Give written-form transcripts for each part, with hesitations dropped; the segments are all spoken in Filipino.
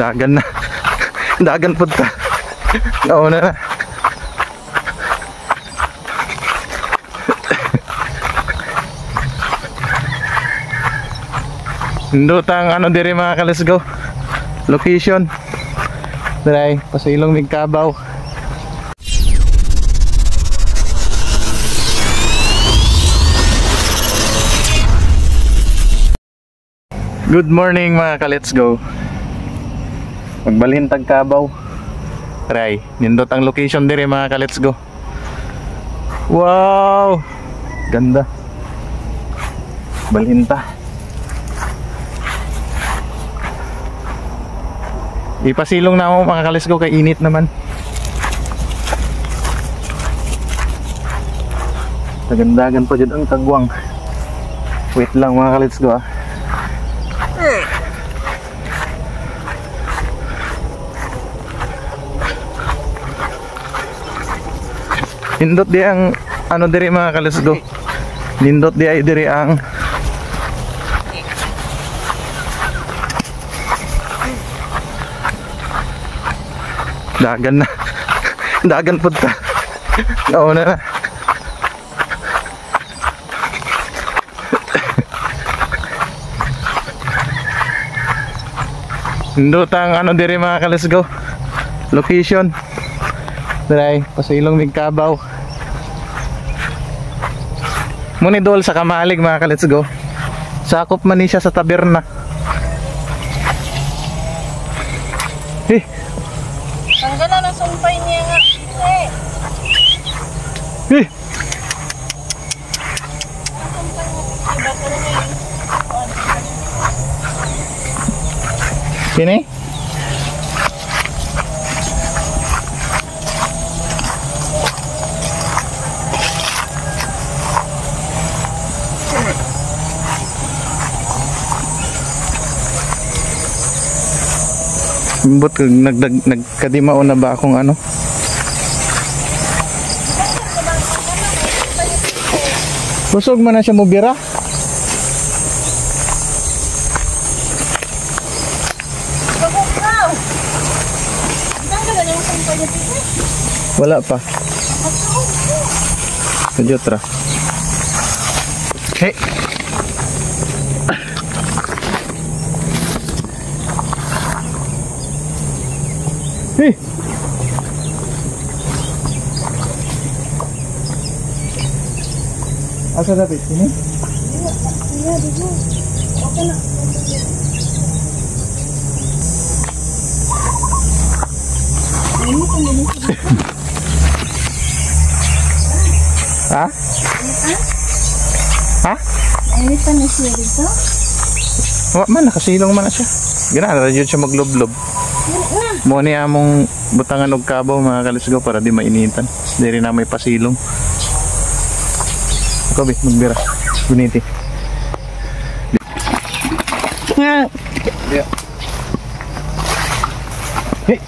Dagan na. Dagan punta. Nauna na. Hindutang ano diri mga ka-let's go. Location. Dry, pasilong Migkabaw. Good morning mga ka-let's go. Magbalhin tag Kabaw. Dry, nindot ang location diri mga ka-let's go. Wow! Ganda. Balhin ta. Ipasilong na ako mga ka-let's go kay init naman. Tagandagan pa dyan ang tagwang. Wait lang mga ka-let's go ah. Nindot di ang ano diri mga ka-let's go. Nindot di ay diri ang dagan na. Dagan punta. Nauna na. Hindutang ano diri mga ka-let's go. Location. Dry, pasilong Migkabaw. Munidol sa Kamalig mga ka-let's go. Sakop man ni siya sa taberna. Tanggalan ang sumpay niya nga. Sini? Imbot nagkadimao na ba akong ano? Busog man na siya mo bira? Wala pa. Sajotra. Hey. Hey. Asa dapat sini? Iya, dito. Okay na. Ha? Ha? Ini pa na siya dito? Man, nakasilong man na siya. Ginala yun siya magloblob. Mo ni among butangan og Kabaw mga ka-let's go para di mainitan. Diri na may pasilong. Ako bi magbira. Guniti. Nga. Yeah. Hey.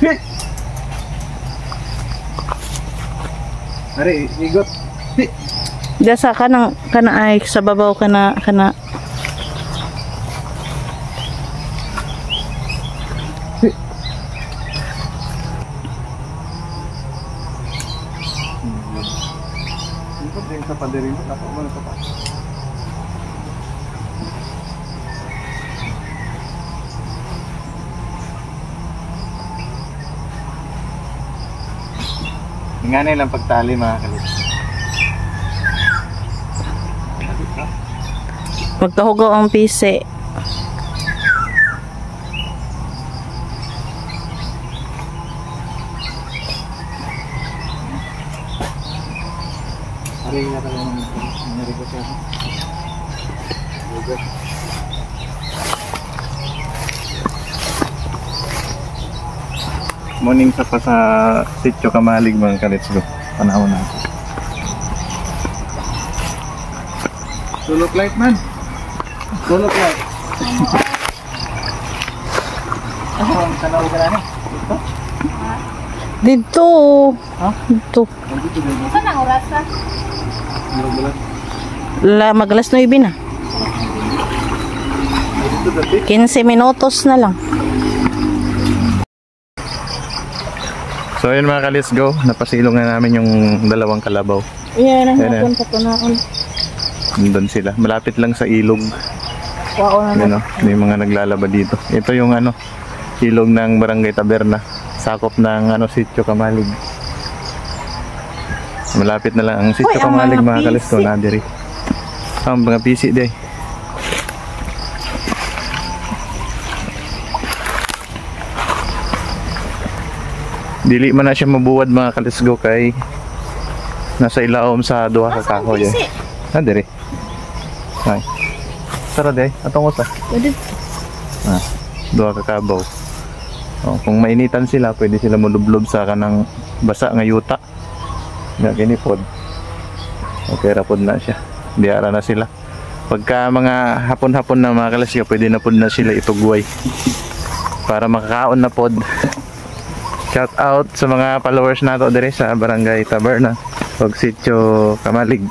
Hey. Ari, igot. Hey. Dasa ka na ay sa babaw ka na. Sa padirin mo, dapat mo na ito pa. Nga nilang pagtali mga kalit. Magkahugaw ang pise. Hari na talaga nangyari ko siya. Morning sa pa sa Sitio Kamalig mga ka-let's go. Panahon natin. Tulog light man. Tulog light. Ang tanaw ka na ni? Dito. Ha? Dito. Saan ang oras ka? Maglas 9 na. 15 minutos na lang. So yun mga ka-let's go, napasilong na namin yung dalawang kalabaw. Iyan Ayan, ang hapon pa tunaon. Nandun sila, malapit lang sa ilog. Wow na. Yun, may mga naglalaba dito. Ito yung ilog ng Barangay Taberna, sakop ng Sitio Kamalig. Malapit na lang ang Sitio Uy, ang Kamalig mga mga ka-let's go, pisi. nadiri. Ang mga pisi day. Dili man na siya mabuwad mga ka-let's go kay nasa ilaom sa duha ka kahoy. Nadiri. Ay. Tara day, atong usa. Pwede. Duha ka kabaw. Kung mainitan sila, pwede sila mulublob sa kanang basa nga yuta. Nga kini pod. Okay ra pod na siya. Diara na sila. Pagka mga hapon-hapon na mga kalasya, pwede na pod na sila itugway. Para makakaon na pod. Shout out sa mga followers nato dire sa Barangay Taberna, ug Sitio Kamalig.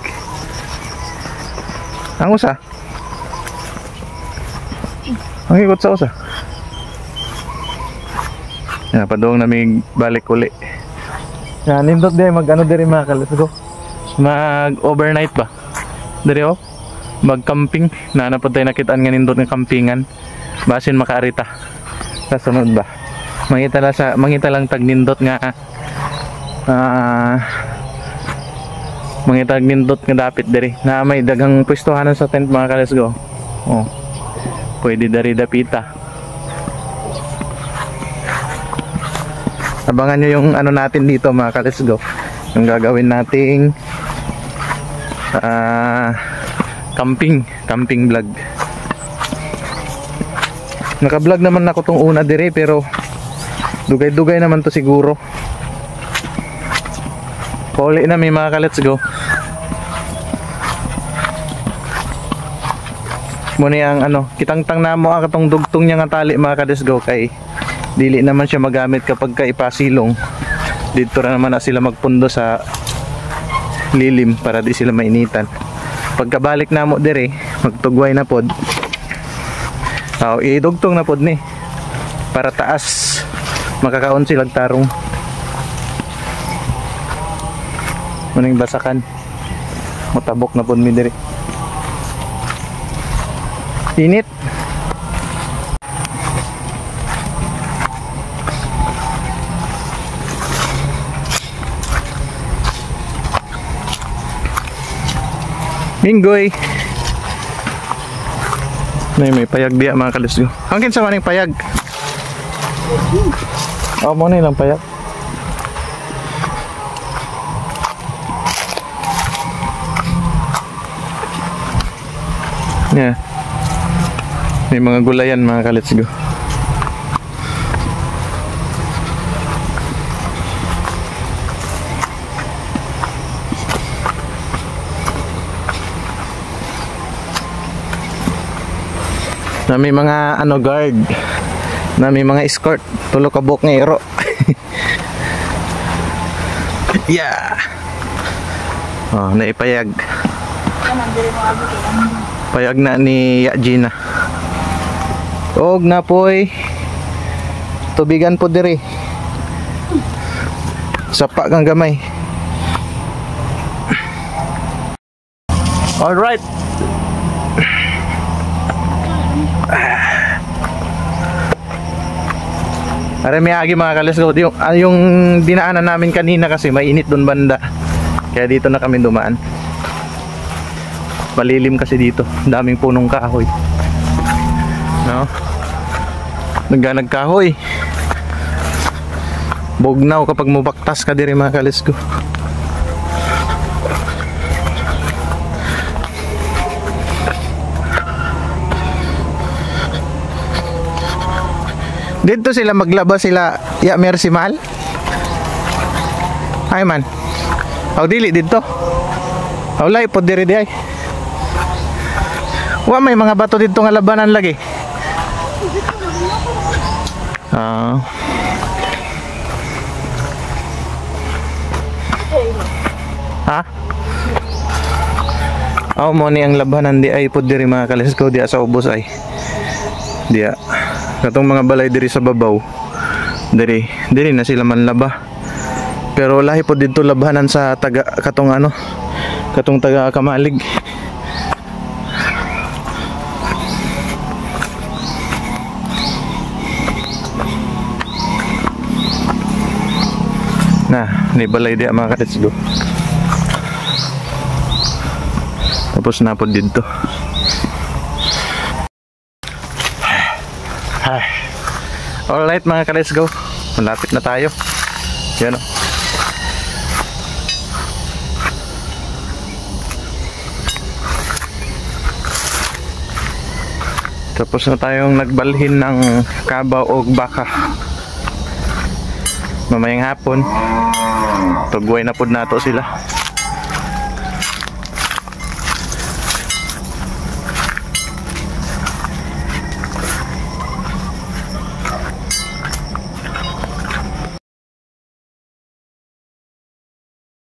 Ang usa. Ang ikot sa usa. Yan, padung namin balik uli. Yan, nindot din dire mga kalas go. Mag overnight ba? Dire mag camping. Nanapod tayo nakitaan nga nindot ng campingan. Basin makaarita. Sa sunod ba? Mangita lang tag nindot nga mangita tag nindot nga dapit dire. Na may daghang pwestohanan sa tent mga kalas go. Pwede dari dapita. Abangan nyo yung natin dito mga ka-let's go. Yung gagawin nating camping vlog. Naka-vlog naman ako tong una dire pero dugay-dugay naman to siguro. Pauli na may mga ka-let's go. Muna yung kitangtang na mo ang katong dugtong niya nga tali mga ka-let's go kay dili naman siya magamit kapag ka ipasilong. Dito na naman na sila magpundo sa lilim para di sila mainitan. Pagkabalik na mo dire, magtugway na pod. Idugtong na pod ni para taas makakaon silang tarong. Muning basakan. Mutabok na pod mi dire. Init. Minggoy. May payag diya mga kalis ko. Hangkin sa maning payag. Mo na ilang payag. Yeah. May mga gulayan mga kalis ko. Na may mga guard, na may mga escort, tulo ka buok ngero. Yeah. Naipayag. Payag na ni Gina. Og na poy tubigan po diri. Sapa kang gamay. All right. Are may agi mga kalis ko. Yung dinaanan namin kanina kasi mainit doon banda. Kaya dito na kami dumaan. Malilim kasi dito. Daming punong kahoy. No? Nagganag kahoy. Bugnaw kapag mubaktas ka diri mga kalis ko. Dito sila maglaba sila ya Mercy Mal. Ay man. Aw dili dito. Aw lay pod diri di ay. Wa may mga bato dito nga labanan lagi. Ha? Aw mo ni ang labanan di ay pod diri mga kalis ko di sa ubos ay. Diya. Katong mga balay diri sa babaw. Diri na sila manlaba. Pero lahi po dito labanan sa taga katong ano, katong taga Kamalig. Na, ni balay di mga kadets go. Tapos na po dito. Alright mga kadets go. Malapit na tayo. Yan o. Tapos na tayong nagbalhin ng kabaw o baka. Mamayang hapon tugway na pod nato sila.